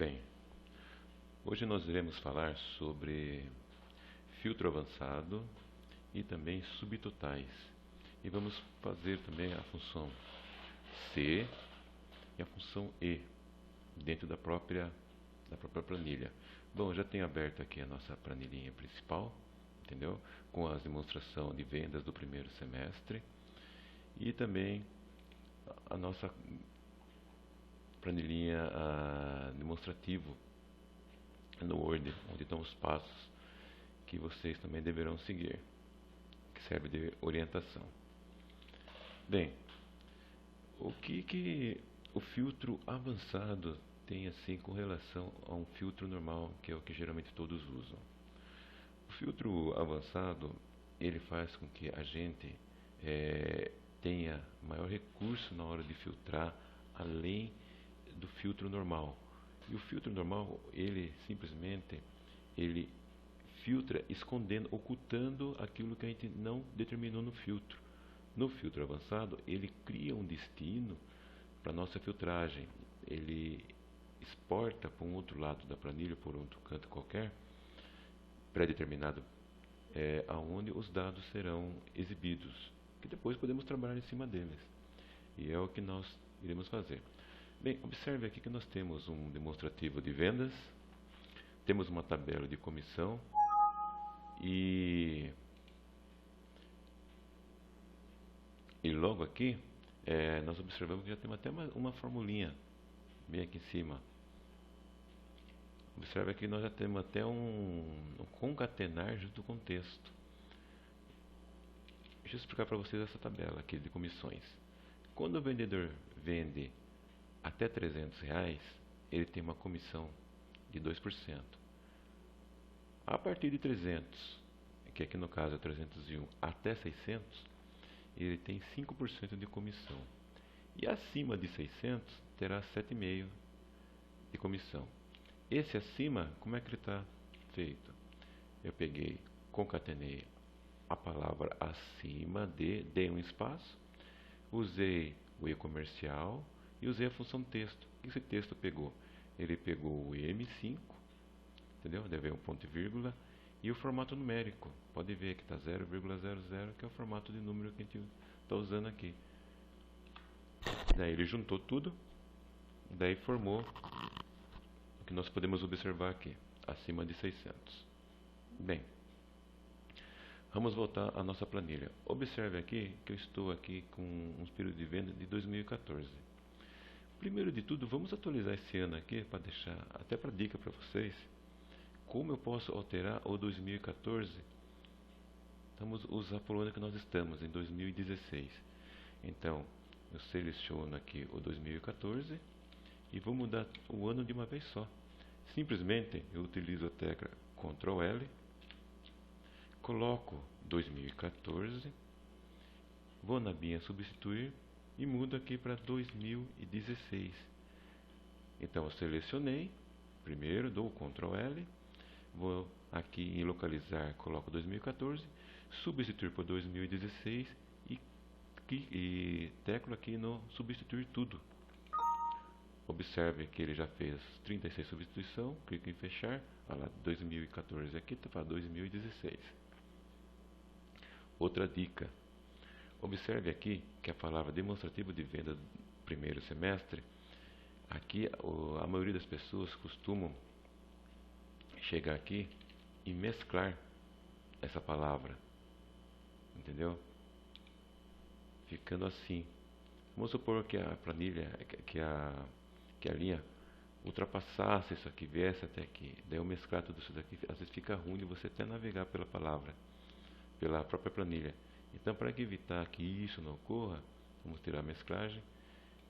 Bem, hoje nós iremos falar sobre filtro avançado e também subtotais. E vamos fazer também a função C e a função E dentro da própria planilha. Bom, já tenho aberto aqui a nossa planilhinha principal, entendeu? Com as demonstrações de vendas do primeiro semestre e também a nossa planilhinha demonstrativo no Word, onde estão os passos que vocês também deverão seguir, que serve de orientação. Bem, o que o filtro avançado tem assim com relação a um filtro normal, que é o que geralmente todos usam? O filtro avançado, ele faz com que a gente tenha maior recurso na hora de filtrar, além do filtro normal. E o filtro normal, ele simplesmente ele filtra escondendo, ocultando aquilo que a gente não determinou no filtro. No filtro avançado, ele cria um destino para a nossa filtragem. Ele exporta para um outro lado da planilha, por outro canto qualquer, pré-determinado, aonde os dados serão exibidos, que depois podemos trabalhar em cima deles. E é o que nós iremos fazer. Bem, observe aqui que nós temos um demonstrativo de vendas, temos uma tabela de comissão e logo aqui nós observamos que já temos até uma formulinha bem aqui em cima. Observe aqui que nós já temos até um concatenar junto com o texto. Deixa eu explicar para vocês essa tabela aqui de comissões. Quando o vendedor vende até R$ 300, ele tem uma comissão de 2%. A partir de 300, que aqui no caso é 301, até 600, ele tem 5% de comissão. E acima de 600, terá 7,5% de comissão. Esse acima, como é que ele está feito? Eu peguei, concatenei a palavra acima de, dei um espaço, usei o E comercial e usei a função texto. O que esse texto pegou? Ele pegou o M5, entendeu? Deve haver um ponto e vírgula, e o formato numérico. Pode ver que está 0,00, que é o formato de número que a gente está usando aqui. Daí ele juntou tudo, daí formou o que nós podemos observar aqui, acima de 600. Bem, vamos voltar à nossa planilha. Observe aqui que eu estou aqui com um período de venda de 2014. Primeiro de tudo, vamos atualizar esse ano aqui para deixar até para dica para vocês como eu posso alterar o 2014. Vamos usar por onde que nós estamos, em 2016. Então, eu seleciono aqui o 2014 e vou mudar o ano de uma vez só. Simplesmente eu utilizo a tecla Ctrl L, coloco 2014, vou na binha substituir e mudo aqui para 2016. Então eu selecionei, primeiro dou o Ctrl L, vou aqui em localizar, coloco 2014, substituir por 2016 e teclo aqui no substituir tudo. Observe que ele já fez 36 substituição, clico em fechar, olha lá, 2014 aqui está para 2016. Outra dica, observe aqui que a palavra demonstrativo de venda do primeiro semestre, aqui a maioria das pessoas costumam chegar aqui e mesclar essa palavra, entendeu? Ficando assim. Vamos supor que a planilha, que a linha ultrapassasse isso aqui, viesse até aqui, daí eu mesclar tudo isso daqui, às vezes fica ruim de você até navegar pela palavra, pela própria planilha. Então, para evitar que isso não ocorra, vamos tirar a mesclagem,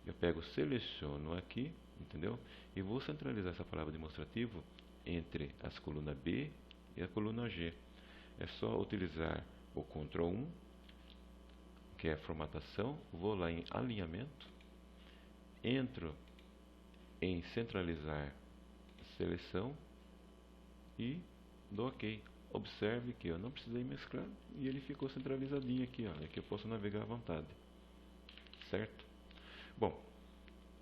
eu pego, seleciono aqui, entendeu? E vou centralizar essa palavra demonstrativo entre as colunas B e a coluna G. É só utilizar o Ctrl 1, que é formatação, vou lá em alinhamento, entro em centralizar seleção e dou OK. Observe que eu não precisei mesclar e ele ficou centralizadinho aqui, ó. Aqui eu posso navegar à vontade, certo? Bom,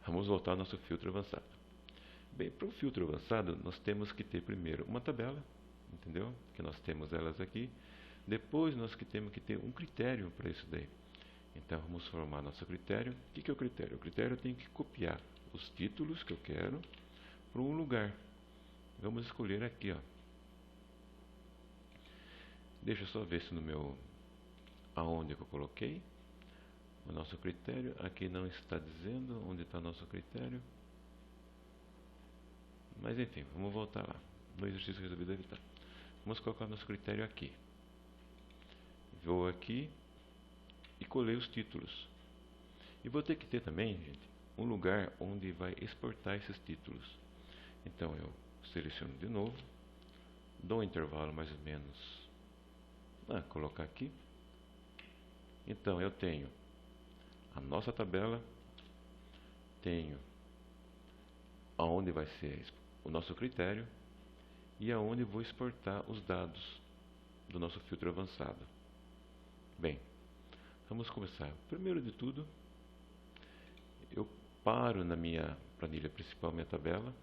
vamos voltar ao nosso filtro avançado. Bem, para o filtro avançado, nós temos que ter primeiro uma tabela, entendeu? Que nós temos elas aqui. Depois nós temos que ter um critério para isso daí. Então vamos formar nosso critério. O que é o critério? O critério tem que copiar os títulos que eu quero para um lugar. Vamos escolher aqui, ó. Deixa eu só ver se no meu aonde que eu coloquei o nosso critério. Aqui não está dizendo onde está nosso critério. Mas enfim, vamos voltar lá. No exercício resolvido ele está. Vamos colocar nosso critério aqui. Vou aqui e colei os títulos. E vou ter que ter também, gente, um lugar onde vai exportar esses títulos. Então eu seleciono de novo, dou um intervalo mais ou menos, colocar aqui. Então eu tenho a nossa tabela, tenho aonde vai ser o nosso critério e aonde vou exportar os dados do nosso filtro avançado. Bem, vamos começar. Primeiro de tudo, eu paro na minha planilha principal, minha tabela,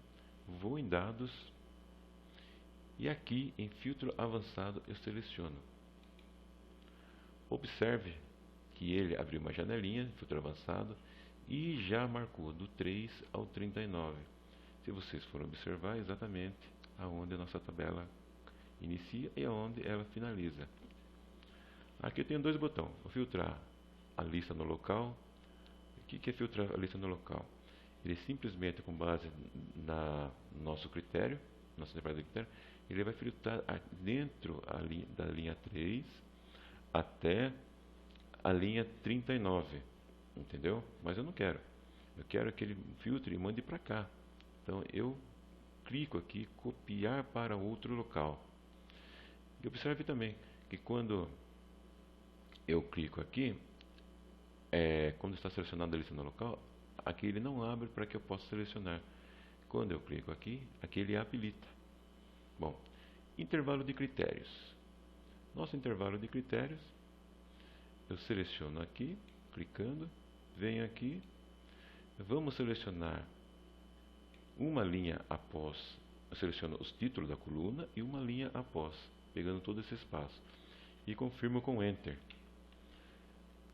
vou em dados e aqui em filtro avançado eu seleciono. Observe que ele abriu uma janelinha, filtro avançado, e já marcou do 3 ao 39. Se vocês forem observar exatamente aonde a nossa tabela inicia e aonde ela finaliza. Aqui eu tenho dois botões. Vou filtrar a lista no local. O que é filtrar a lista no local? Ele simplesmente, com base no nosso critério, nosso intervalo de critério, ele vai filtrar dentro da linha 3 até a linha 39. Entendeu? Mas eu não quero. Eu quero que ele filtre e mande para cá. Então eu clico aqui, copiar para outro local. E observe também que quando eu clico aqui, quando está selecionada a lista no local, aqui ele não abre para que eu possa selecionar. Quando eu clico aqui, aqui ele habilita. Bom, intervalo de critérios. Nosso intervalo de critérios, eu seleciono aqui, clicando, venho aqui, vamos selecionar uma linha após, eu seleciono os títulos da coluna e uma linha após, pegando todo esse espaço. E confirmo com Enter.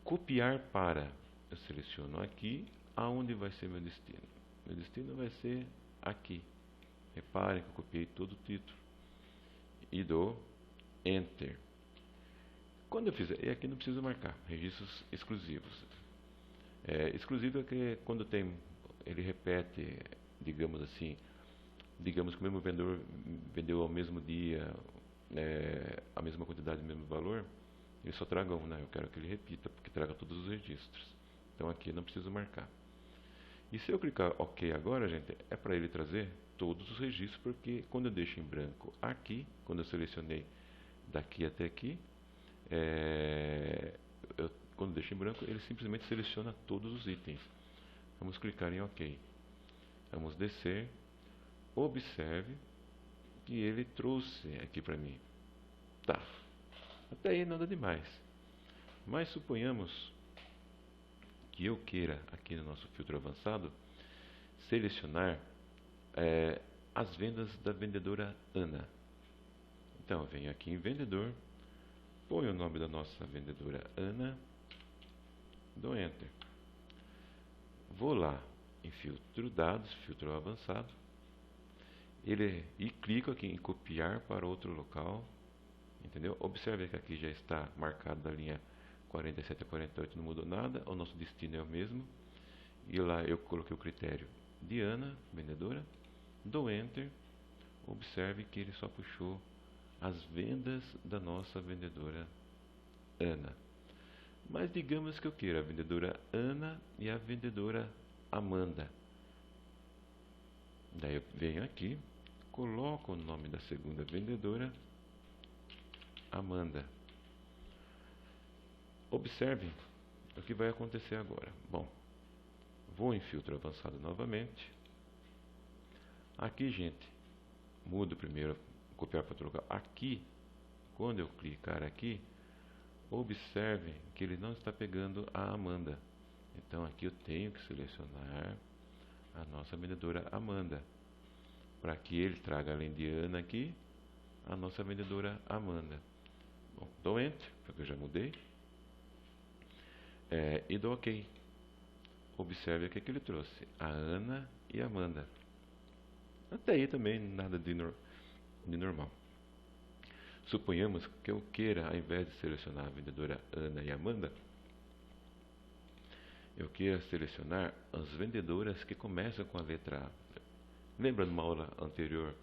Copiar para, eu seleciono aqui, aonde vai ser meu destino. Meu destino vai ser aqui. Reparem que eu copiei todo o título. E dou Enter. Quando eu fizer, e aqui não preciso marcar, registros exclusivos. Exclusivo é que quando ele repete, digamos assim, digamos que o mesmo vendedor vendeu ao mesmo dia, a mesma quantidade, o mesmo valor, ele só traga um, né? Eu quero que ele repita, porque traga todos os registros. Então aqui não preciso marcar. E se eu clicar OK agora, gente, é para ele trazer todos os registros, porque quando eu deixo em branco aqui, quando eu selecionei daqui até aqui, quando eu deixo em branco, ele simplesmente seleciona todos os itens. Vamos clicar em OK. Vamos descer. Observe que ele trouxe aqui para mim. Tá. Até aí nada demais. Mas suponhamos que eu queira, aqui no nosso filtro avançado, selecionar as vendas da vendedora Ana. Então, eu venho aqui em vendedor, ponho o nome da nossa vendedora Ana, dou Enter. Vou lá em filtro dados, filtro avançado, e clico aqui em copiar para outro local. Entendeu? Observe que aqui já está marcado da linha 47 a 48, não mudou nada, o nosso destino é o mesmo. E lá eu coloquei o critério de Ana, vendedora, dou Enter, observe que ele só puxou as vendas da nossa vendedora Ana. Mas digamos que eu queira a vendedora Ana e a vendedora Amanda. Daí eu venho aqui, coloco o nome da segunda vendedora, Amanda. Observe o que vai acontecer agora. Bom, vou em filtro avançado novamente. Aqui, gente, mudo primeiro, copiar para outro lugar. Aqui, quando eu clicar aqui, observe que ele não está pegando a Amanda. Então aqui eu tenho que selecionar a nossa vendedora Amanda. para que ele traga, além de Ana aqui, a nossa vendedora Amanda. Bom, dou Enter, porque eu já mudei. E dou OK. Observe aqui que ele trouxe a Ana e a Amanda. Até aí também nada de normal. Suponhamos que eu queira, ao invés de selecionar a vendedora Ana e Amanda, eu queira selecionar as vendedoras que começam com a letra A. Lembra de uma aula anterior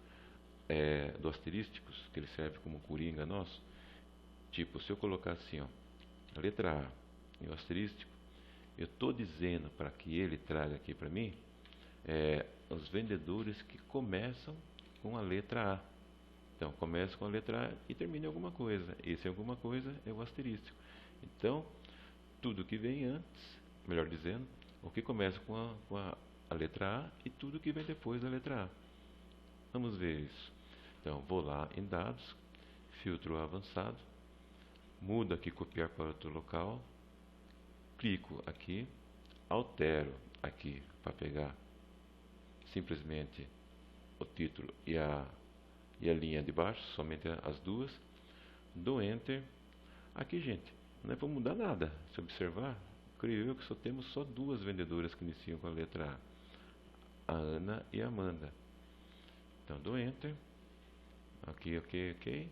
do asterísticos, que ele serve como coringa nosso? Tipo, se eu colocar assim, ó, a letra A e o asterístico, eu estou dizendo para que ele traga aqui para mim os vendedores que começam com a letra A. Então, começa com a letra A e termina em alguma coisa. Esse alguma coisa é o asterístico. Então, tudo que vem antes, melhor dizendo, o que começa com a letra A e tudo que vem depois da letra A. Vamos ver isso. Então, vou lá em dados, filtro avançado, mudo aqui copiar para outro local, clico aqui, altero aqui para pegar simplesmente o título e a linha de baixo, somente as duas, dou Enter. Aqui, gente, não é para mudar nada. Se observar, creio eu que só temos só duas vendedoras que iniciam com a letra A, a Ana e a Amanda. Então, dou Enter. Aqui, OK.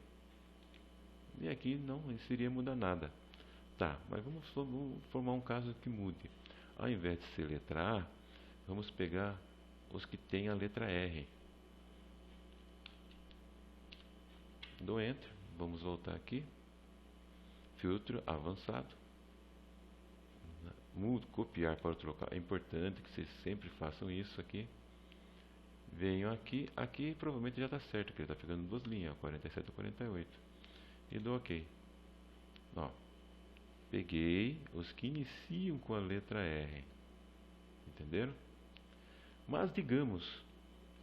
E aqui não iria mudar nada. Tá, mas vamos formar um caso que mude. Ao invés de ser letra A, vamos pegar os que têm a letra R. Dou Enter. Vamos voltar aqui. Filtro avançado. Mudo, copiar para outro local. É importante que vocês sempre façam isso aqui. Venho aqui. Aqui provavelmente já está certo, porque ele está pegando duas linhas, 47 e 48. E dou OK. Ó, peguei os que iniciam com a letra R. Entenderam? Mas digamos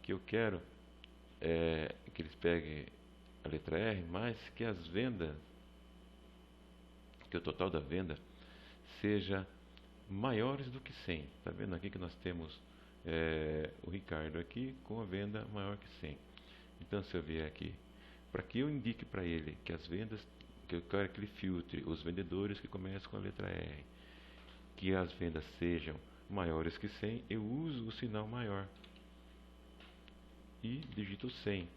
que eu quero que eles peguem a letra R, mas que as vendas, que o total da venda seja maiores do que 100. Está vendo aqui que nós temos o Ricardo aqui com a venda maior que 100. Então, se eu vier aqui, para que eu indique para ele que as vendas, que eu quero que ele filtre os vendedores que começam com a letra R, que as vendas sejam maiores que 100, eu uso o sinal maior e digito 100.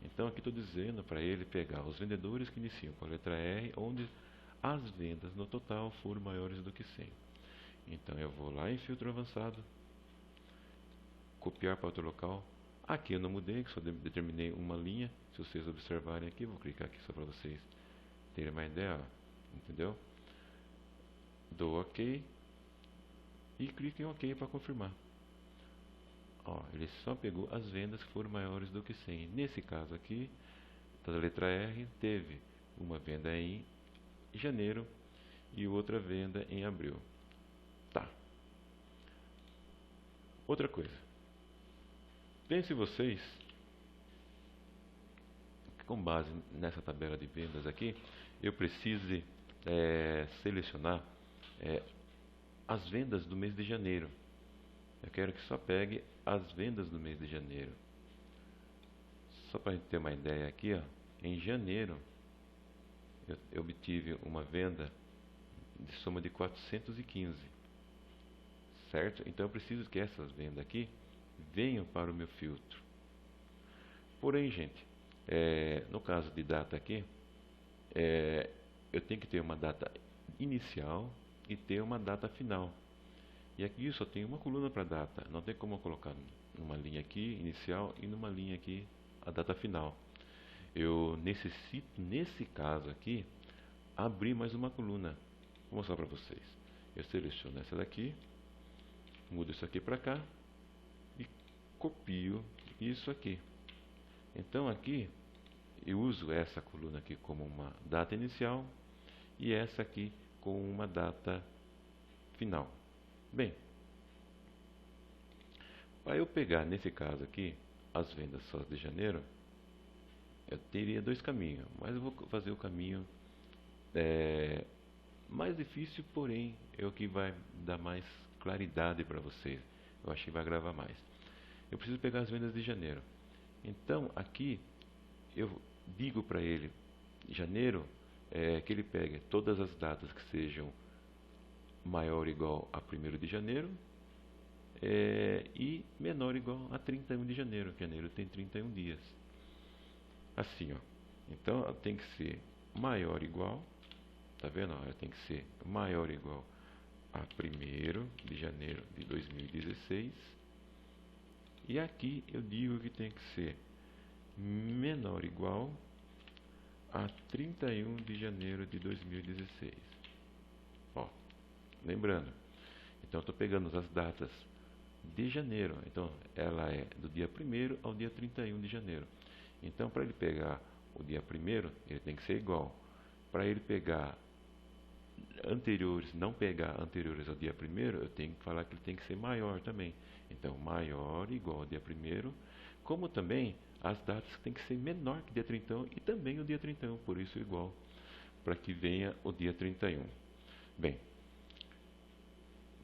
Então aqui estou dizendo para ele pegar os vendedores que iniciam com a letra R, onde as vendas no total foram maiores do que 100. Então eu vou lá em filtro avançado, copiar para outro local. Aqui eu não mudei, só determinei uma linha. Se vocês observarem aqui, vou clicar aqui só para vocês terem uma ideia, entendeu? Dou OK e clico em OK para confirmar. Ó, ele só pegou as vendas que foram maiores do que 100. Nesse caso aqui, da letra R, teve uma venda em janeiro e outra venda em abril. Tá. Outra coisa. Pense vocês que com base nessa tabela de vendas aqui, eu precise selecionar as vendas do mês de janeiro. Eu quero que só pegue as vendas do mês de janeiro. Só para a gente ter uma ideia aqui, ó, em janeiro eu obtive uma venda de soma de 415, certo? Então eu preciso que essas vendas aqui venham para o meu filtro. Porém, gente, no caso de data aqui, eu tenho que ter uma data inicial e ter uma data final. E aqui eu só tenho uma coluna para data, não tem como eu colocar numa linha aqui inicial e numa linha aqui a data final. Eu necessito, nesse caso aqui, abrir mais uma coluna. Vou mostrar para vocês. Eu seleciono essa daqui, mudo isso aqui para cá e copio isso aqui. Então aqui eu uso essa coluna aqui como uma data inicial e essa aqui como uma data final. Bem, para eu pegar nesse caso aqui as vendas só de janeiro, eu teria dois caminhos, mas eu vou fazer o caminho mais difícil, porém é o que vai dar mais claridade para vocês. Eu acho que vai gravar mais. eu preciso pegar as vendas de janeiro. Então, aqui, eu digo para ele, janeiro, que ele pegue todas as datas que sejam maior ou igual a 1º de janeiro, e menor ou igual a 31 de janeiro. Janeiro tem 31 dias. Assim, ó. Então, tem que ser maior ou igual, tá vendo? Ó, tem que ser maior ou igual a 1º de janeiro de 2016. E aqui eu digo que tem que ser menor ou igual a 31 de janeiro de 2016. Ó, lembrando, então estou pegando as datas de janeiro. Então, ela é do dia 1º ao dia 31 de janeiro. Então, para ele pegar o dia 1º, ele tem que ser igual. Para ele pegar anteriores, não pegar anteriores ao dia 1º, eu tenho que falar que ele tem que ser maior também. Então, maior igual ao dia 1º, como também as datas têm que ser menor que o dia 31 e também o dia 31, por isso igual, para que venha o dia 31. Bem,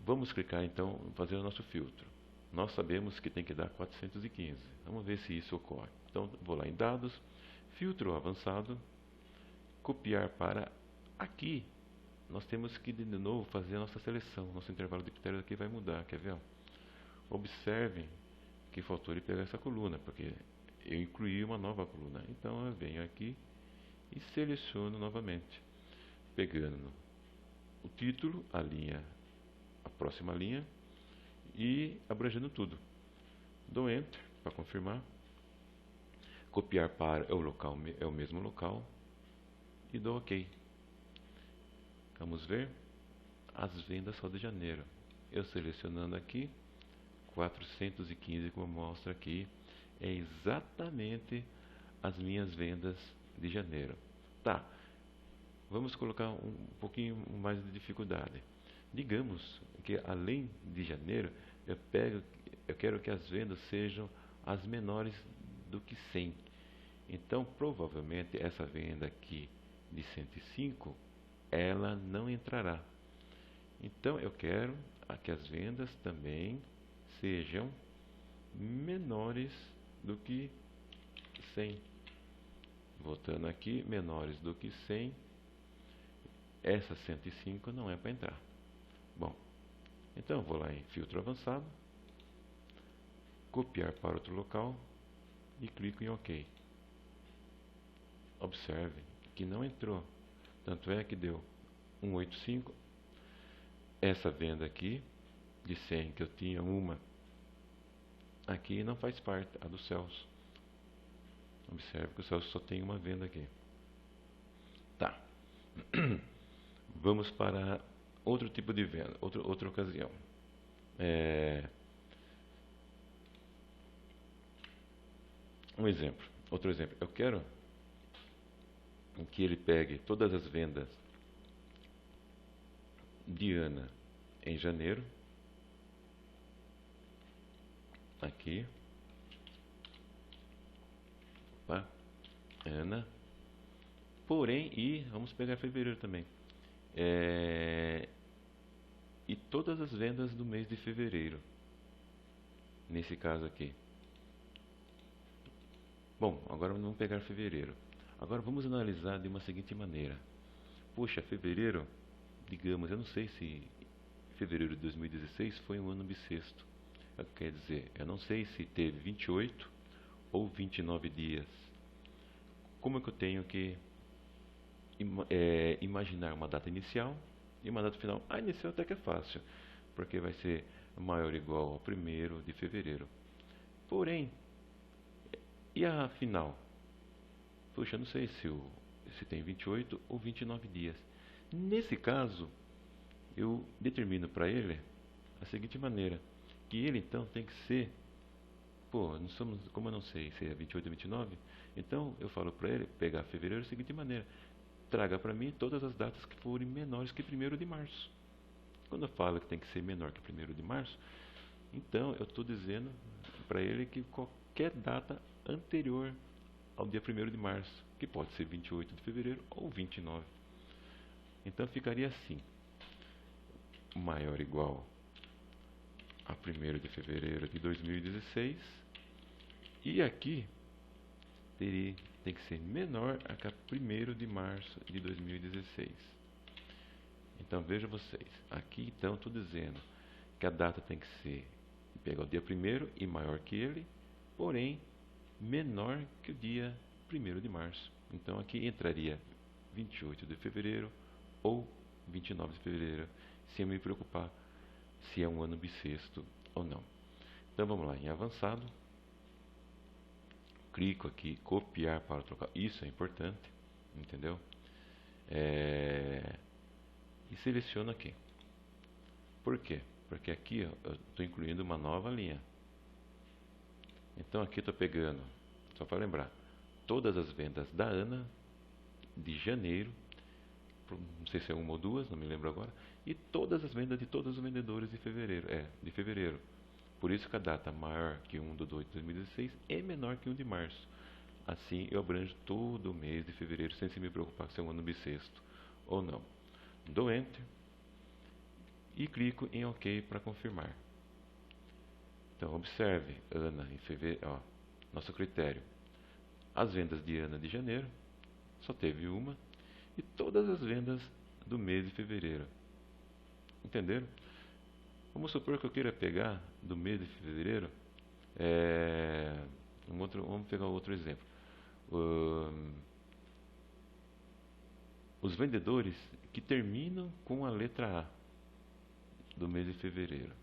vamos clicar então em fazer o nosso filtro. Nós sabemos que tem que dar 415. Vamos ver se isso ocorre. Então, vou lá em dados, filtro avançado, copiar para aqui. Nós temos que de novo fazer a nossa seleção. Nosso intervalo de critérios aqui vai mudar, quer ver? Observe que faltou ele pegar essa coluna, porque eu incluí uma nova coluna. Então eu venho aqui e seleciono novamente, pegando o título, a linha, a próxima linha e abrangendo tudo. Dou Enter para confirmar. Copiar para é o mesmo local e dou OK. Vamos ver as vendas só de janeiro. Eu selecionando aqui 415, como mostra aqui, é exatamente as minhas vendas de janeiro. Tá, vamos colocar um pouquinho mais de dificuldade. Digamos que além de janeiro, eu quero que as vendas sejam as menores do que 100. Então, provavelmente, essa venda aqui de 105, ela não entrará. Então, eu quero que as vendas também sejam menores do que 100. Voltando aqui, menores do que 100, essa 105 não é para entrar. Bom, então eu vou lá em filtro avançado, copiar para outro local e clico em OK. Observe que não entrou, tanto é que deu 185. Essa venda aqui de 100 que eu tinha uma aqui não faz parte, a do Celso. Observe que o Celso só tem uma venda aqui. Tá. Vamos para outro tipo de venda, outra ocasião. Outro exemplo. Eu quero que ele pegue todas as vendas de Ana em janeiro. Aqui. Opa. Ana. Porém, vamos pegar fevereiro também. E todas as vendas do mês de fevereiro. Nesse caso aqui. Bom, agora vamos pegar fevereiro. Agora vamos analisar de uma seguinte maneira. Puxa, fevereiro, digamos, eu não sei se fevereiro de 2016 foi um ano bissexto. Quer dizer, eu não sei se teve 28 ou 29 dias. Como é que eu tenho que imaginar uma data inicial e uma data final? A inicial até que é fácil, porque vai ser maior ou igual ao 1º de fevereiro. Porém, e a final? Puxa, eu não sei se tem 28 ou 29 dias. Nesse caso, eu determino para ele a seguinte maneira, que ele então tem que ser, como eu não sei se é 28 ou 29, então eu falo para ele pegar fevereiro da seguinte maneira, traga para mim todas as datas que forem menores que 1º de março. Quando eu falo que tem que ser menor que 1º de março, então eu estou dizendo para ele que qualquer data anterior ao dia 1º de março, que pode ser 28 de fevereiro ou 29. Então ficaria assim, maior ou igual a 1º de fevereiro de 2016 e aqui tem que ser menor a que a 1º de março de 2016. Então veja vocês, aqui então estou dizendo que a data tem que ser, pegar o dia 1º e maior que ele, porém menor que o dia 1º de março. Então aqui entraria 28 de fevereiro ou 29 de fevereiro, sem me preocupar se é um ano bissexto ou não. Então vamos lá, em avançado, clico aqui, copiar para outro local, isso é importante, entendeu? E seleciono aqui. Por quê? Porque aqui ó, eu estou incluindo uma nova linha. Então aqui estou pegando, só para lembrar, todas as vendas da Ana de janeiro, não sei se é uma ou duas, não me lembro agora, e todas as vendas de todos os vendedores de fevereiro. De fevereiro. Por isso que a data maior que 1/2 de 2016 é menor que 1 de março. Assim eu abranjo todo o mês de fevereiro sem se me preocupar se é um ano bissexto ou não. Dou Enter e clico em OK para confirmar. Então observe, Ana em fevereiro, ó, nosso critério. As vendas de Ana de janeiro, só teve uma, e todas as vendas do mês de fevereiro. Entenderam? Vamos supor que eu queira pegar do mês de fevereiro, vamos pegar outro exemplo. Os vendedores que terminam com a letra A do mês de fevereiro.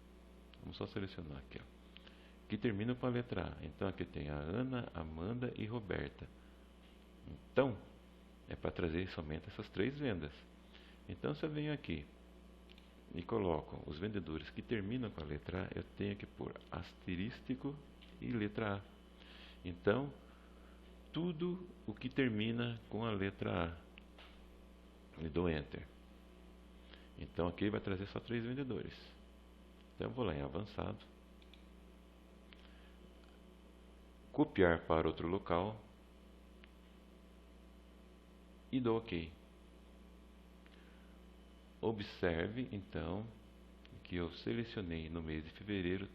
Vamos só selecionar aqui, ó. Que terminam com a letra A. Então aqui tem a Ana, Amanda e Roberta. Então, é para trazer somente essas 3 vendas. Então, se eu venho aqui e coloco os vendedores que terminam com a letra A, eu tenho que pôr asterístico e letra A. Então, tudo o que termina com a letra A. E dou Enter. Então, aqui vai trazer só 3 vendedores. Então, eu vou lá em avançado. Copiar para outro local. E dou OK. Observe, então, que eu selecionei no mês de fevereiro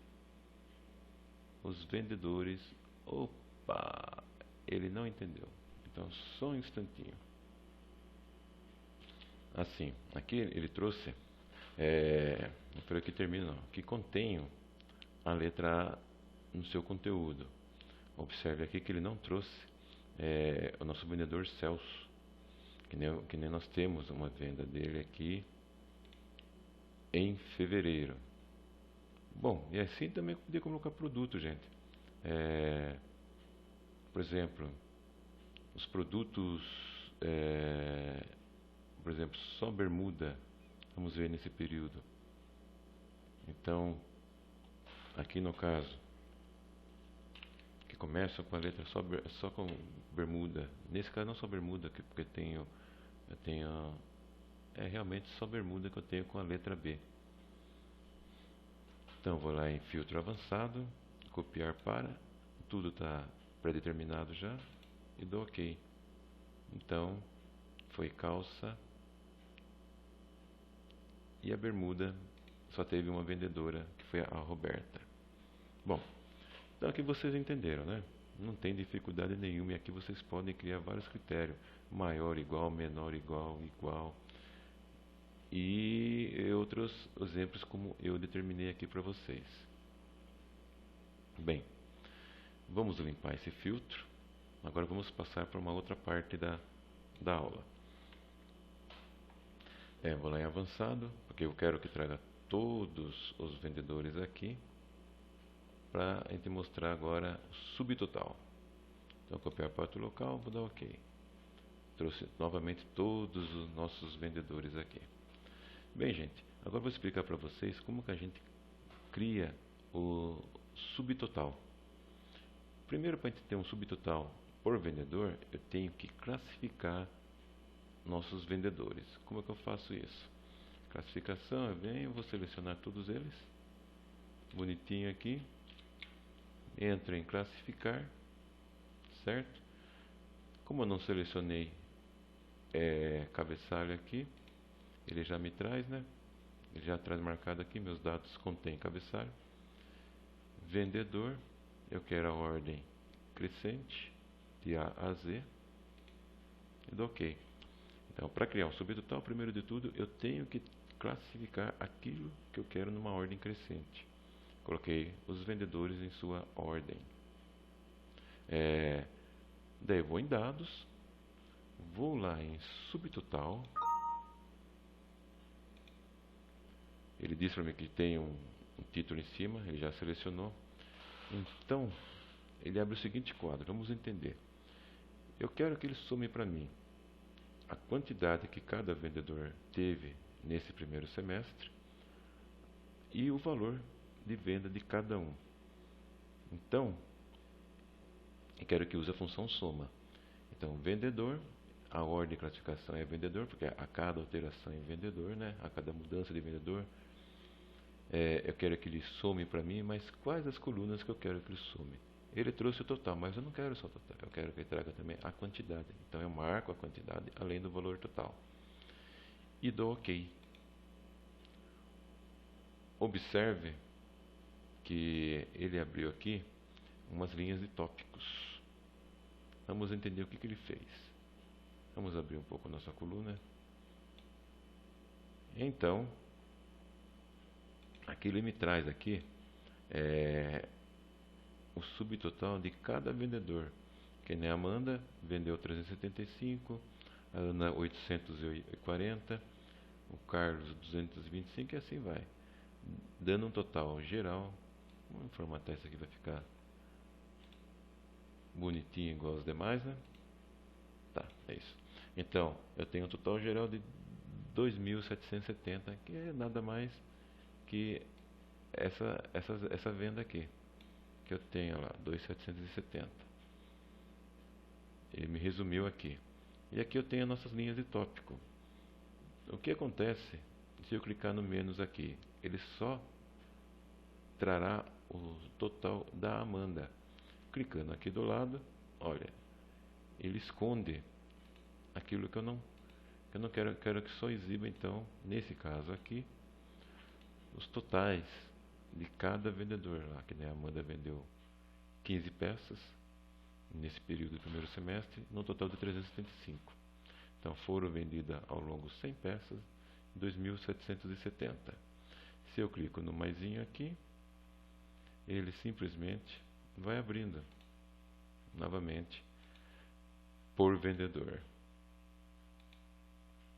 os vendedores. Opa! Ele não entendeu. Então, só um instantinho. Assim, aqui ele trouxe, não foi aqui termina não, que contenho a letra A no seu conteúdo. Observe aqui que ele não trouxe o nosso vendedor Celso, que nem nós temos uma venda dele aqui em fevereiro. Bom, e assim também podia colocar produto, gente. Por exemplo, os produtos, por exemplo, só bermuda, vamos ver nesse período. Então, aqui no caso, que começa com a letra só com bermuda. Nesse caso não só bermuda, porque eu tenho realmente só bermuda que eu tenho com a letra B. Então vou lá em filtro avançado, copiar para, tudo está pré-determinado já e dou OK. Então foi calça e a bermuda só teve uma vendedora, que foi a Roberta. Bom, então aqui vocês entenderam, né? Não tem dificuldade nenhuma e aqui vocês podem criar vários critérios. Maior, igual, menor, igual, igual. E outros exemplos como eu determinei aqui para vocês. Bem, vamos limpar esse filtro. Agora vamos passar para uma outra parte da aula. Vou lá em avançado, porque eu quero que traga todos os vendedores aqui, para a gente mostrar agora o subtotal. Então, copiar para outro local, vou dar OK. Trouxe novamente todos os nossos vendedores aqui. Bem, gente, agora vou explicar para vocês como que a gente cria o subtotal. Primeiro, para a gente ter um subtotal por vendedor, eu tenho que classificar nossos vendedores. Como é que eu faço isso? Classificação, eu venho, vou selecionar todos eles, bonitinho aqui, entro em classificar, certo? Como eu não selecionei cabeçalho aqui, ele já me traz, né? Ele já traz marcado aqui, meus dados contém cabeçalho. vendedor, eu quero a ordem crescente, de A a Z, e dou OK. Então, para criar um subtotal, primeiro de tudo, eu tenho que classificar aquilo que eu quero numa ordem crescente. Coloquei os vendedores em sua ordem. Daí eu vou em dados, vou lá em subtotal. Ele diz para mim que tem um título em cima, ele já selecionou. Então, ele abre o seguinte quadro, vamos entender. Eu quero que ele some para mim a quantidade que cada vendedor teve nesse primeiro semestre e o valor de venda de cada um. Então, eu quero que use a função soma. Então, vendedor, a ordem de classificação é vendedor, porque a cada alteração é vendedor, né? A cada mudança de vendedor, eu quero que ele some para mim, mas quais as colunas que eu quero que ele some? Ele trouxe o total, mas eu não quero só o total, eu quero que ele traga também a quantidade. Então eu marco a quantidade além do valor total. E dou OK. Observe que ele abriu aqui umas linhas de tópicos. Vamos entender o que ele fez. Vamos abrir um pouco a nossa coluna. Então, aqui ele me traz aqui o subtotal de cada vendedor. Que nem a Amanda vendeu 375, a Ana 840, o Carlos 225 e assim vai. Dando um total geral. Vamos formatar isso aqui, vai ficar bonitinho igual aos demais, né? Tá, é isso. Então, eu tenho um total geral de 2.770, que é nada mais que essa venda aqui. Que eu tenho lá, 2.770. Ele me resumiu aqui. E aqui eu tenho as nossas linhas de tópico. O que acontece se eu clicar no menos aqui? Ele só trará o total da Amanda. Clicando aqui do lado, olha, ele esconde aquilo que eu não quero. Eu quero que só exiba, então, nesse caso aqui, os totais de cada vendedor. Lá, que nem a Amanda vendeu 15 peças nesse período do primeiro semestre, no total de 375. Então foram vendidas ao longo 100 peças, 2.770. Se eu clico no maisinho aqui, ele simplesmente vai abrindo novamente por vendedor,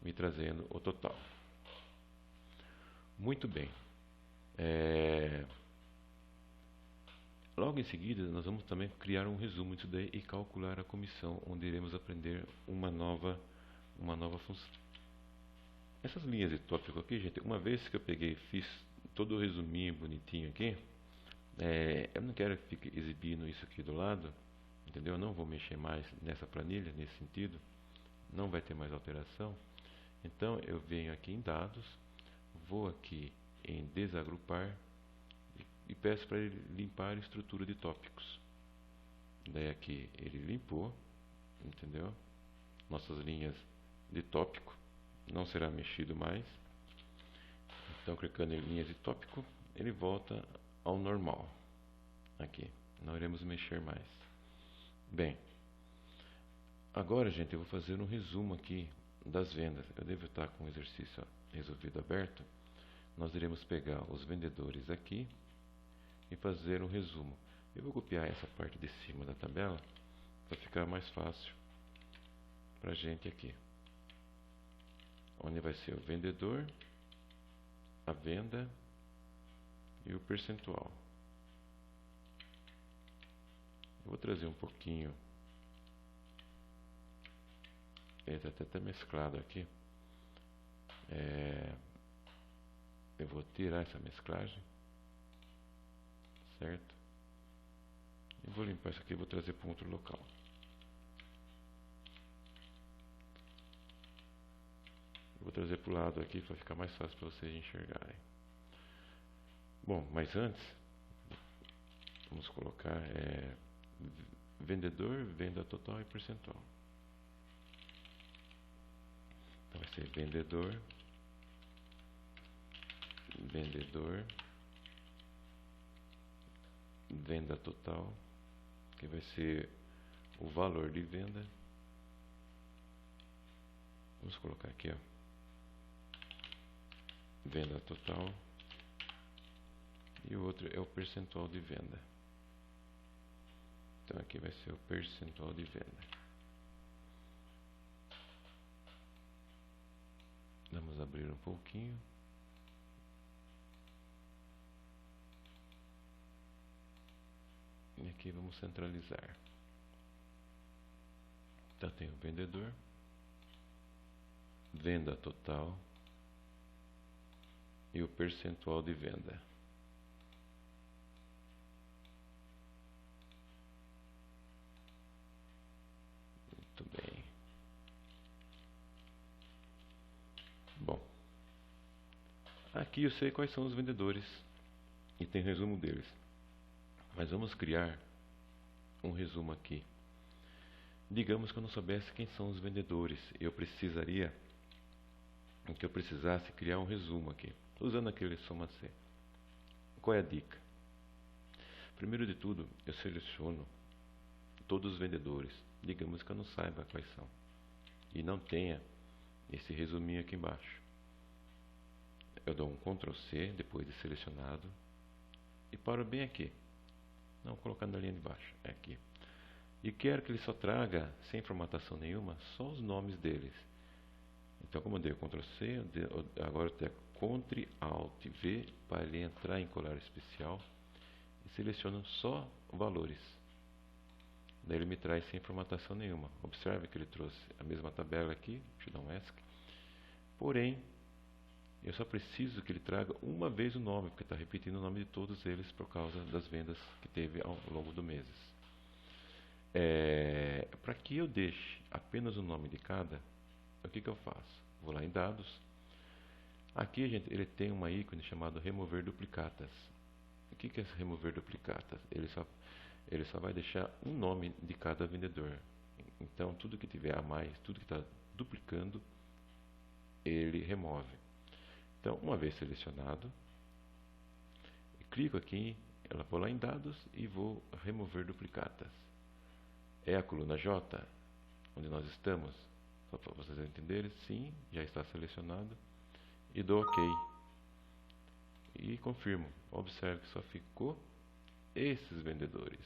me trazendo o total. Muito bem. Logo em seguida, nós vamos também criar um resumo disso daí e calcular a comissão, onde iremos aprender uma nova função. Essas linhas de tópico aqui, gente, uma vez que eu peguei e fiz todo o resuminho bonitinho aqui, eu não quero que fique exibindo isso aqui do lado, entendeu? Eu não vou mexer mais nessa planilha, nesse sentido, não vai ter mais alteração. Então, eu venho aqui em dados, vou aqui em desagrupar, e peço para ele limpar a estrutura de tópicos. Daí aqui ele limpou, entendeu? Nossas linhas de tópico, não será mexido mais. Então, clicando em linhas de tópico, ele volta ao normal. Aqui, não iremos mexer mais. Bem, agora, gente, eu vou fazer um resumo aqui das vendas. Eu devo estar com o exercício resolvido aberto. Nós iremos pegar os vendedores aqui e fazer um resumo. Eu vou copiar essa parte de cima da tabela para ficar mais fácil para a gente aqui. Onde vai ser o vendedor, a venda e o percentual. Eu vou trazer um pouquinho. Ele está até mesclado aqui. Eu vou tirar essa mesclagem. Certo? E vou limpar isso aqui e vou trazer para um outro local. Eu vou trazer para o lado aqui para ficar mais fácil para vocês enxergarem. Bom, mas antes, vamos colocar vendedor, venda total e percentual. Então vai ser vendedor, venda total, que vai ser o valor de venda. Vamos colocar aqui, ó, venda total, e o outro é o percentual de venda. Então aqui vai ser o percentual de venda. Vamos abrir um pouquinho. E aqui vamos centralizar. Então tem o vendedor, venda total e o percentual de venda. Muito bem. Bom, aqui eu sei quais são os vendedores e tem resumo deles. Mas vamos criar um resumo aqui. Digamos que eu não soubesse quem são os vendedores. Eu precisasse criar um resumo aqui, usando aquele soma C. Qual é a dica? Primeiro de tudo, eu seleciono todos os vendedores. Digamos que eu não saiba quais são e não tenha esse resuminho aqui embaixo. Eu dou um Ctrl C depois de selecionado e paro bem aqui. Não, colocando na linha de baixo, é aqui. E quero que ele só traga, sem formatação nenhuma, só os nomes deles. Então, como eu dei o Ctrl C, agora eu tenho Ctrl Alt V para ele entrar em colar especial e seleciono só valores. Daí ele me traz sem formatação nenhuma. Observe que ele trouxe a mesma tabela aqui, deixa eu dar um ESC. Porém, eu só preciso que ele traga uma vez o nome, porque está repetindo o nome de todos eles por causa das vendas que teve ao longo do mês. Para que eu deixe apenas o nome de cada, o que eu faço? Vou lá em dados. Aqui, gente, ele tem uma ícone chamada remover duplicatas. O que é remover duplicatas? Ele só vai deixar um nome de cada vendedor. Então, tudo que tiver a mais, tudo que está duplicando, ele remove. Então, uma vez selecionado, clico aqui, vou lá em dados e vou remover duplicatas. É a coluna J, onde nós estamos, só para vocês entenderem, sim, já está selecionado, e dou OK. E confirmo, observe que só ficou esses vendedores,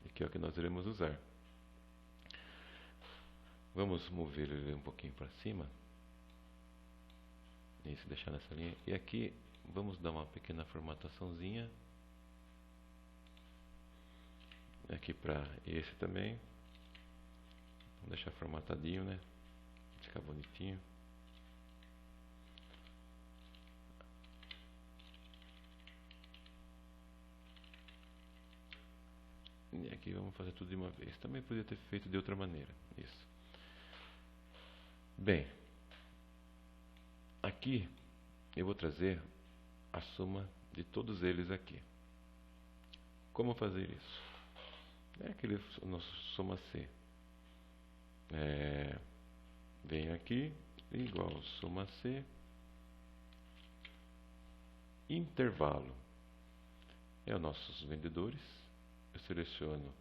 e que é o que nós iremos usar. Vamos mover ele um pouquinho para cima. Isso, deixar nessa linha. E aqui vamos dar uma pequena formataçãozinha. Aqui para esse também. Vamos deixar formatadinho, né? Ficar bonitinho. E aqui vamos fazer tudo de uma vez. Também poderia ter feito de outra maneira. Isso. Bem. Aqui eu vou trazer a soma de todos eles aqui. Como fazer isso? É aquele nosso soma C. Venho aqui, igual soma C, intervalo. É os nossos vendedores. Eu seleciono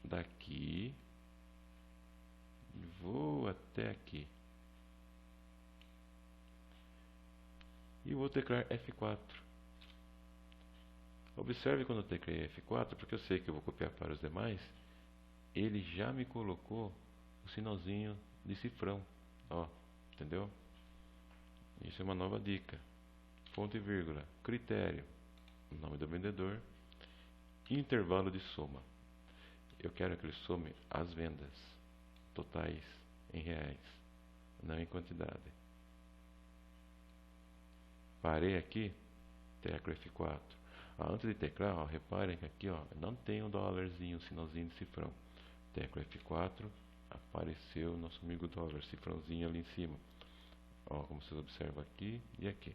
daqui, vou até aqui. E vou teclar F4. Observe quando eu teclei F4, porque eu sei que eu vou copiar para os demais, ele já me colocou o sinalzinho de cifrão. Ó, entendeu? Isso é uma nova dica. Ponto e vírgula, critério, o nome do vendedor, intervalo de soma. Eu quero que ele some as vendas totais em reais, não em quantidade. Parei aqui, tecla F4. Antes de teclar, ó, reparem que aqui ó, não tem um dólarzinho, um sinalzinho de cifrão. Tecla F4, apareceu o nosso amigo dólar, cifrãozinho ali em cima. Ó, como vocês observam aqui e aqui.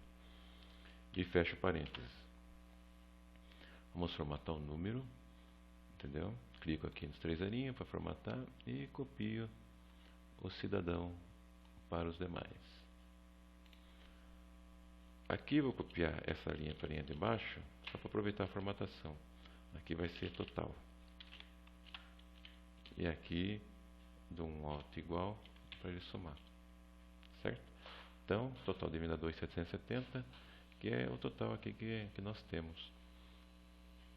E fecho parênteses. Vamos formatar o número, entendeu? Clico aqui nos três arinhos para formatar e copio o cidadão para os demais. Aqui vou copiar essa linha para a linha de baixo, só para aproveitar a formatação. Aqui vai ser total. E aqui dou um alto igual para ele somar. Certo? Então, total de venda 2.770, que é o total aqui que nós temos.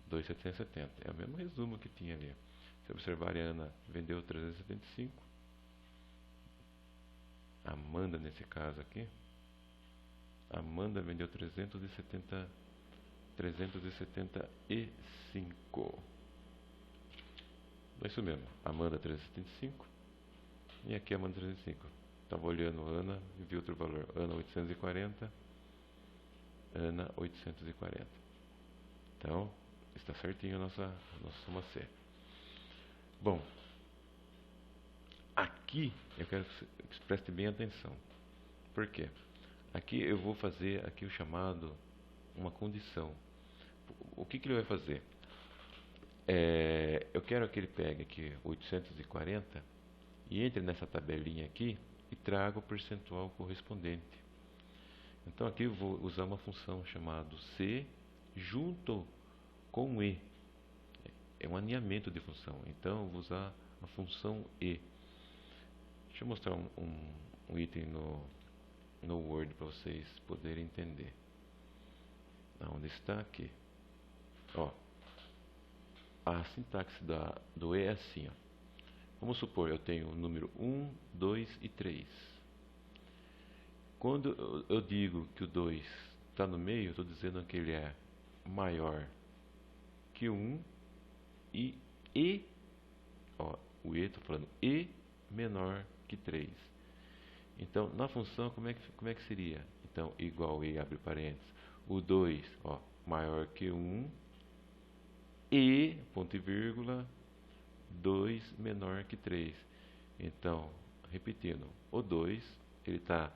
2.770. É o mesmo resumo que tinha ali. Se observarem, a Ana vendeu 375. A Amanda, nesse caso aqui, a Amanda vendeu 375. É isso mesmo. Amanda 375. E aqui a Amanda 305. Estava olhando Ana e vi outro valor. Ana 840. Ana 840. Então, está certinho a nossa soma C. Bom, aqui eu quero que você preste bem atenção. Por quê? Aqui eu vou fazer aqui o chamado uma condição. O que ele vai fazer? Eu quero que ele pegue aqui 840 e entre nessa tabelinha aqui e traga o percentual correspondente. Então aqui eu vou usar uma função chamada C junto com E. É um alinhamento de função. Então eu vou usar a função E. Deixa eu mostrar um item no Word para vocês poderem entender. Onde está aqui? Ó, a sintaxe do E é assim. Ó. Vamos supor, eu tenho o número 1, 2 e 3. Quando eu digo que o 2 está no meio, eu estou dizendo que ele é maior que 1 e ó, o E, estou falando E menor que 3. Então, na função, como é que seria? Então, igual E, abre parênteses, o 2, ó, maior que 1 e, ponto e vírgula, 2 menor que 3. Então, repetindo, o 2, ele está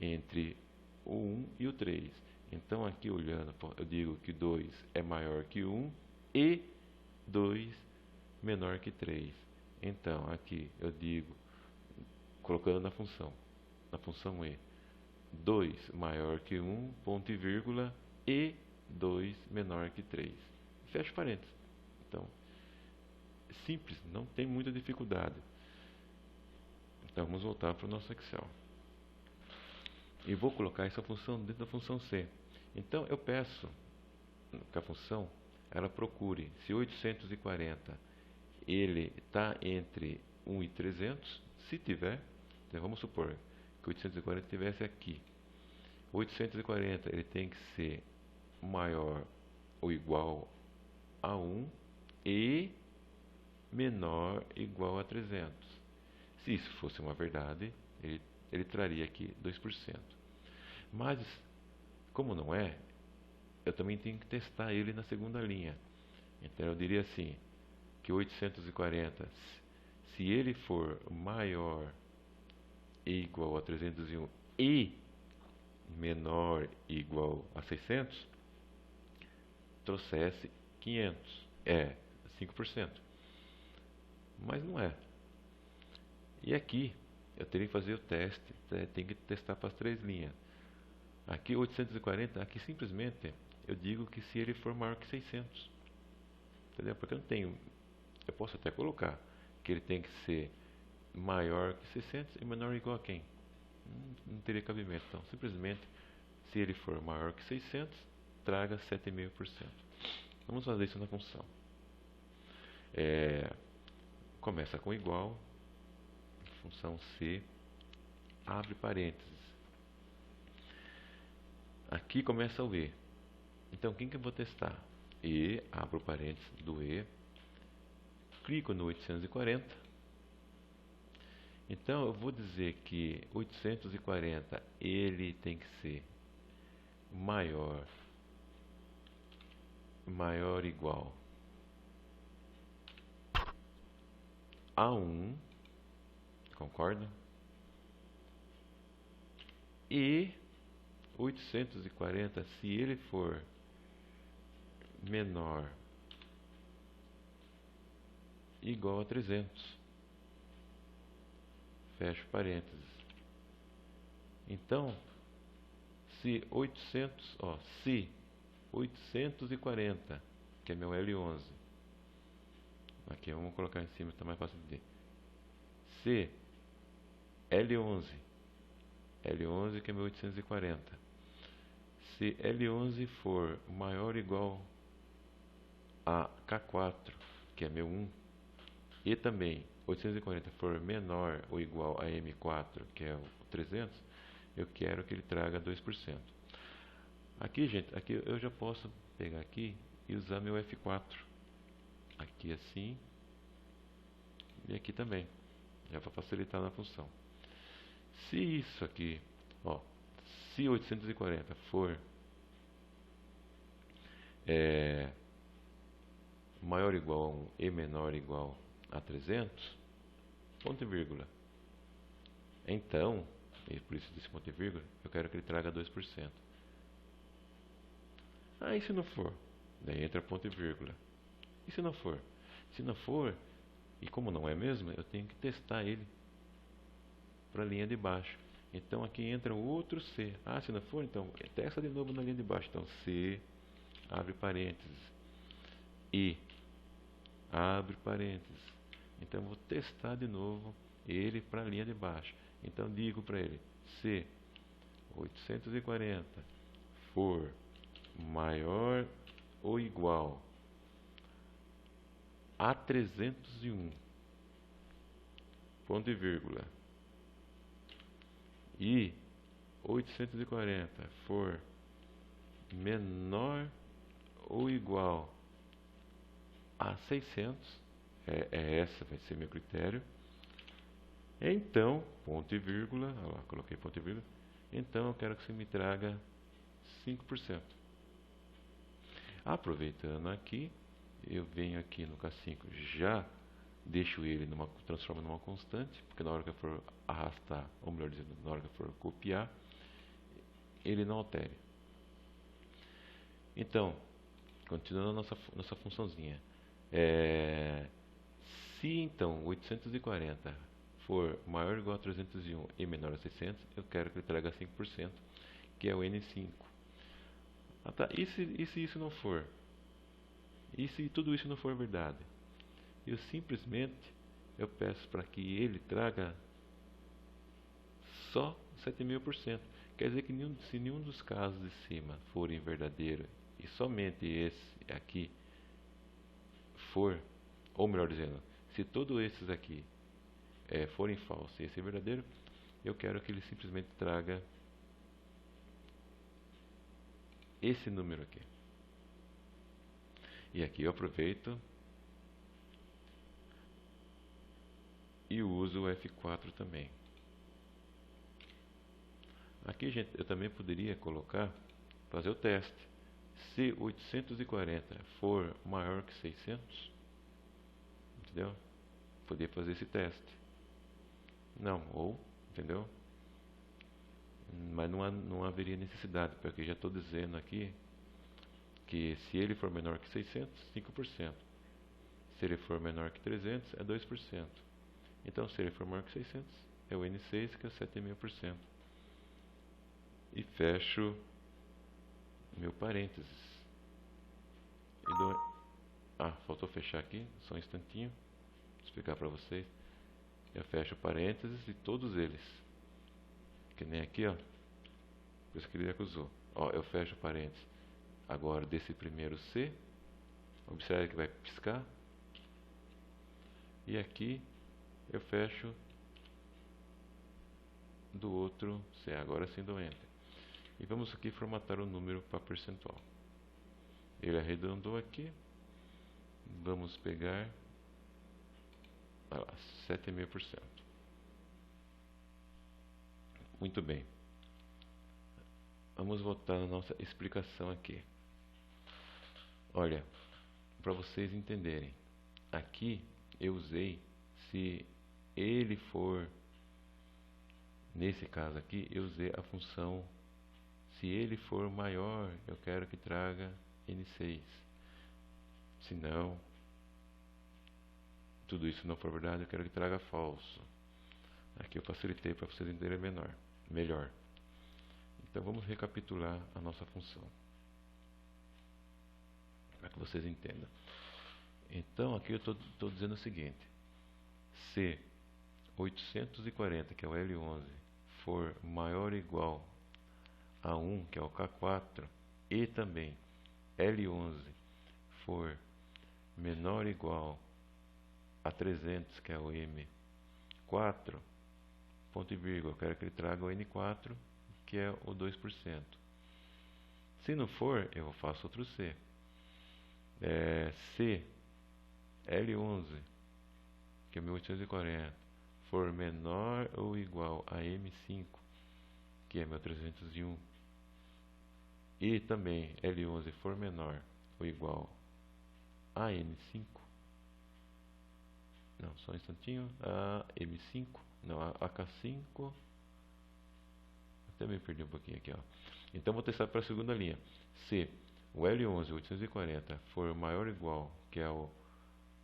entre o 1 e o 3. Então, aqui olhando, eu digo que 2 é maior que 1 e 2 menor que 3. Então, aqui eu digo, colocando na função E, 2 maior que 1, ponto e vírgula, e 2 menor que 3. Fecha parênteses. Então, simples, não tem muita dificuldade. Então, vamos voltar para o nosso Excel. E vou colocar essa função dentro da função C. Então, eu peço que a função ela procure se 840 ele está entre 1 e 300. Se tiver, então vamos supor que 840 estivesse aqui. 840 ele tem que ser maior ou igual a 1 e menor ou igual a 300. Se isso fosse uma verdade, ele traria aqui 2%. Mas, como não é, eu também tenho que testar ele na segunda linha. Então, eu diria assim, que 840, se ele for maior e igual a 301 e menor e igual a 600, trouxesse 500. É 5%. Mas não é. E aqui, eu teria que fazer o teste, tem que testar para as três linhas. Aqui 840, aqui simplesmente eu digo que se ele for maior que 600. Entendeu? Porque eu não tenho, eu posso até colocar que ele tem que ser maior que 600 e menor ou igual a quem? Não teria cabimento. Então, simplesmente, se ele for maior que 600, traga 7,5%. Vamos fazer isso na função. Começa com igual, função C, abre parênteses. Aqui começa o E. Então, quem que eu vou testar? E, abro parênteses do E, clico no 840. Então, eu vou dizer que 840, ele tem que ser maior ou igual a 1, concorda? E 840, se ele for menor igual a 300. Fecho parênteses. Então, se 840, que é meu L11, Aqui, vamos colocar em cima, está mais fácil de ver. Se L11, L11 que é 1840, se L11 for maior ou igual a K4, que é 1, e também 840 for menor ou igual a M4, que é o 300, eu quero que ele traga 2%. Aqui, gente, aqui eu já posso pegar aqui e usar meu F4. Aqui assim e aqui também, já para facilitar na função. Se isso aqui, ó, se 840 for maior ou igual a 1 e menor ou igual a 300, ponto e vírgula. Então, e por isso desse ponto e vírgula, eu quero que ele traga 2%. Ah, e se não for? Daí entra ponto e vírgula. E se não for? Se não for, e como não é mesmo, eu tenho que testar ele para a linha de baixo. Então aqui entra o outro C. Ah, se não for, então testa de novo na linha de baixo. Então C, abre parênteses, I, abre parênteses. Então eu vou testar de novo ele para a linha de baixo. Então digo para ele, se 840 for maior ou igual a 301, ponto e vírgula, e 840 for menor ou igual a 600, essa vai ser meu critério. Então, ponto e vírgula, ó lá, coloquei ponto e vírgula. Então eu quero que você me traga 5%. Aproveitando aqui, eu venho aqui no K5, já deixo ele transformo numa constante, porque na hora que eu for arrastar, ou melhor dizendo, na hora que eu for copiar, ele não altere. Então, continuando a nossa funçãozinha. Se então 840 for maior ou igual a 301 e menor a 600, eu quero que ele traga 5%, que é o N5. Ah, tá. E se isso não for? E se tudo isso não for verdade? Eu simplesmente peço para que ele traga só 7.000%. Quer dizer que se nenhum dos casos de cima forem verdadeiros e somente esse aqui for, ou melhor dizendo, se todos esses aqui forem falsos e esse é verdadeiro, eu quero que ele simplesmente traga esse número aqui. E aqui eu aproveito e uso o F4 também. Aqui, gente, eu também poderia fazer o teste. Se 840 for maior que 600, entendeu? Poder fazer esse teste. Não, entendeu? Mas não haveria necessidade, porque já estou dizendo aqui que se ele for menor que 600, 5%. Se ele for menor que 300, é 2%. Então, se ele for maior que 600, é o N6, que é 7.000%. E fecho meu parênteses. Faltou fechar aqui, só um instantinho. Vou explicar para vocês. Eu fecho parênteses e todos eles. Que nem aqui, ó. Por isso que ele acusou. Ó, eu fecho parênteses. Agora, desse primeiro C, observe que vai piscar. E aqui, eu fecho do outro C. Agora sim dou Enter. E vamos aqui formatar o número para percentual. Ele arredondou aqui. Vamos pegar 7.000%. Muito bem. Vamos voltar na nossa explicação aqui. Olha, para vocês entenderem. Aqui eu usei se ele for, nesse caso aqui, eu usei a função se ele for maior, eu quero que traga N6. Se não, tudo isso não for verdade, eu quero que traga falso. Aqui eu facilitei para vocês entenderem melhor. Então vamos recapitular a nossa função, para que vocês entendam. Então aqui eu estou dizendo o seguinte: se 840, que é o L11, for maior ou igual a 1, que é o K4, e também L11 for menor ou igual a 300, que é o M4, ponto e vírgula, eu quero que ele traga o N4, que é o 2%. Se não for, eu faço outro C. Se L11, que é 1840, for menor ou igual a M5, que é 1301, e também L11 for menor ou igual a N5, não, só um instantinho, a M5, não, a K5, até me perdi um pouquinho aqui, ó. Então vou testar para a segunda linha. Se o L11 840 for maior ou igual que é o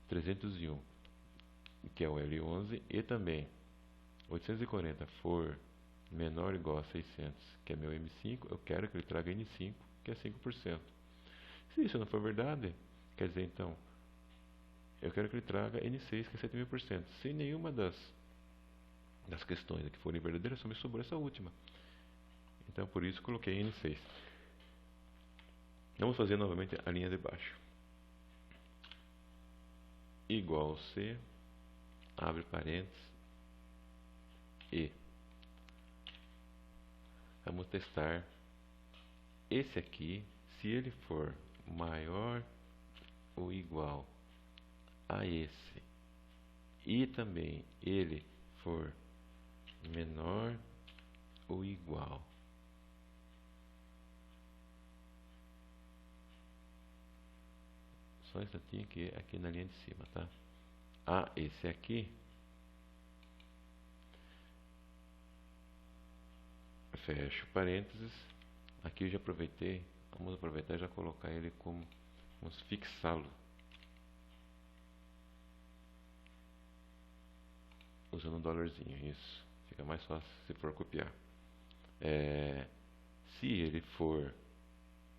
301, que é o L11, e também 840 for menor ou igual a 600, que é meu M5, eu quero que ele traga N5, que é 5%. Se isso não for verdade, quer dizer, então, eu quero que ele traga N6, que é 7.000%. Se nenhuma das questões que forem verdadeiras, só me sobrou essa última. Então, por isso, coloquei N6. Vamos fazer novamente a linha de baixo. Igual C, abre parênteses, E. Vamos testar esse aqui, se ele for maior ou igual a esse, e também ele for menor ou igual só um instantinho aqui na linha de cima, tá? A esse aqui, fecho parênteses. Aqui eu já aproveitei, vamos aproveitar e já colocar ele como, vamos fixá-lo usando um dólarzinho, isso fica mais fácil se for copiar. Se ele for,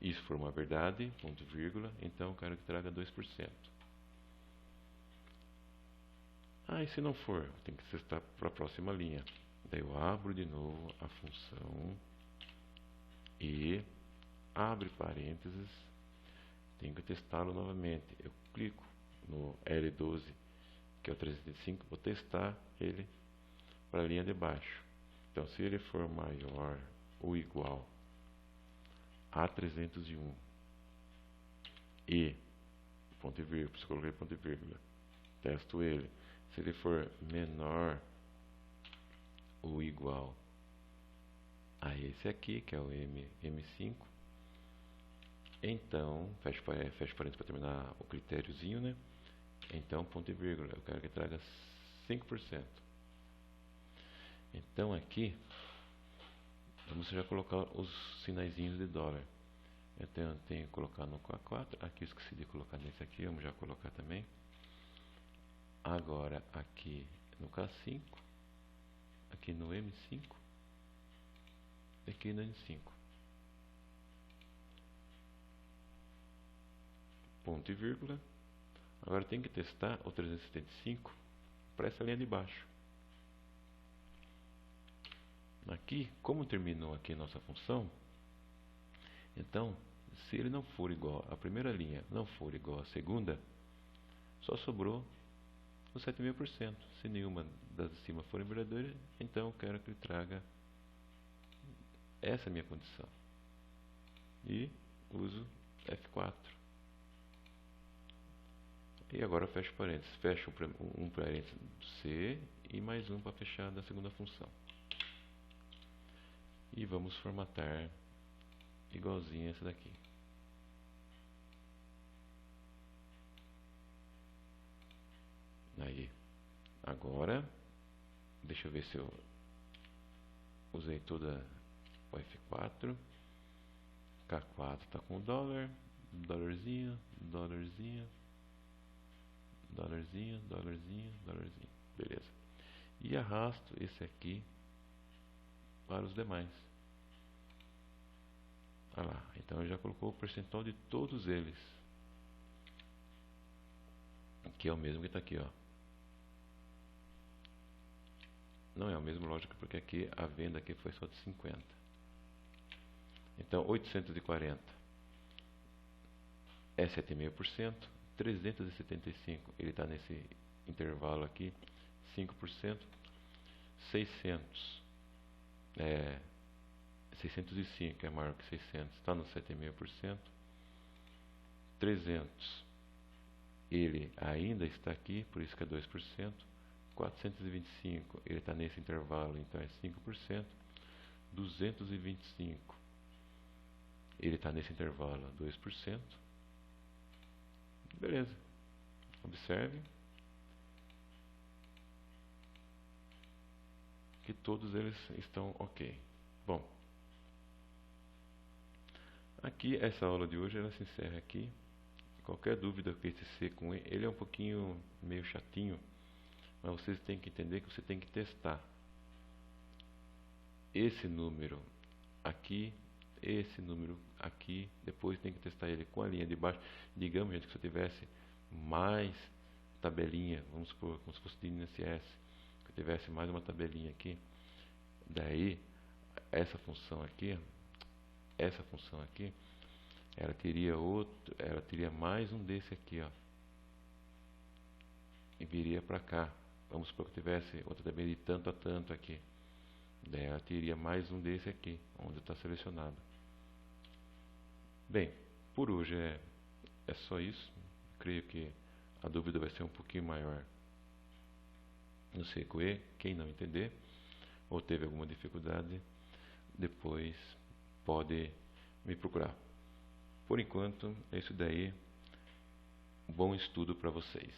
isso for uma verdade, ponto e vírgula, então eu quero que traga 2%. E se não for, tem que testar para a próxima linha. Daí eu abro de novo a função e abre parênteses, tenho que testá-lo novamente. Eu clico no L12, que é o 305, vou testar ele para a linha de baixo. Então, se ele for maior ou igual a 301 e ponto e vírgula, se coloquei ponto e vírgula, testo ele. Se ele for menor ou igual a esse aqui, que é o M5, então, fecho parênteses para terminar o critériozinho, né? Então, ponto e vírgula, eu quero que traga 5%. Então, aqui, vamos já colocar os sinaizinhos de dólar. Então, eu tenho que colocar no K4, aqui eu esqueci de colocar nesse aqui, vamos já colocar também. Agora, aqui no K5, aqui no M5, aqui no N5. Ponto e vírgula. Agora tem que testar o 375 para essa linha de baixo. Aqui, como terminou aqui a nossa função, então, se ele não for igual, a primeira linha não for igual à segunda, só sobrou os 7.000%. Se nenhuma das de cima forem verdadeiras, então eu quero que ele traga essa minha condição. E uso F4. E agora eu fecho parênteses. Fecho um parênteses do C e mais um para fechar da segunda função. E vamos formatar igualzinho essa daqui. Aí, agora, deixa eu ver se eu usei toda o F4. K4 está com dólar, dólarzinho, dólarzinho, dólarzinho, dólarzinho, dólarzinho. Beleza. E arrasto esse aqui para os demais. Olha lá, então já colocou o percentual de todos eles. que é o mesmo que está aqui, ó. Não é o mesmo, lógico, porque aqui a venda aqui foi só de 50. Então, 840 é 7,5%. 375, ele está nesse intervalo aqui, 5%. 600, 605 é maior que 600, está no 7,5%. 300, ele ainda está aqui, por isso que é 2%. 425, ele está nesse intervalo, então é 5%. 225, ele está nesse intervalo, 2%. Beleza. Observe que todos eles estão ok. Bom, aqui essa aula de hoje ela se encerra aqui. Qualquer dúvida que esse com ele é um pouquinho meio chatinho, mas vocês têm que entender que você tem que testar esse número aqui, esse número aqui, depois tem que testar ele com a linha de baixo. Digamos, gente, que se eu tivesse mais tabelinha, vamos supor, como se fosse de INSS, que eu tivesse mais uma tabelinha aqui, daí essa função aqui, ela teria mais um desse aqui, ó, e viria para cá. Vamos supor que eu tivesse outra tabelinha de tanto a tanto aqui, daí ela teria mais um desse aqui, onde está selecionado. Bem, por hoje é só isso. Creio que a dúvida vai ser um pouquinho maior no CQE. Quem não entender ou teve alguma dificuldade, depois pode me procurar. Por enquanto, é isso daí. Bom estudo para vocês.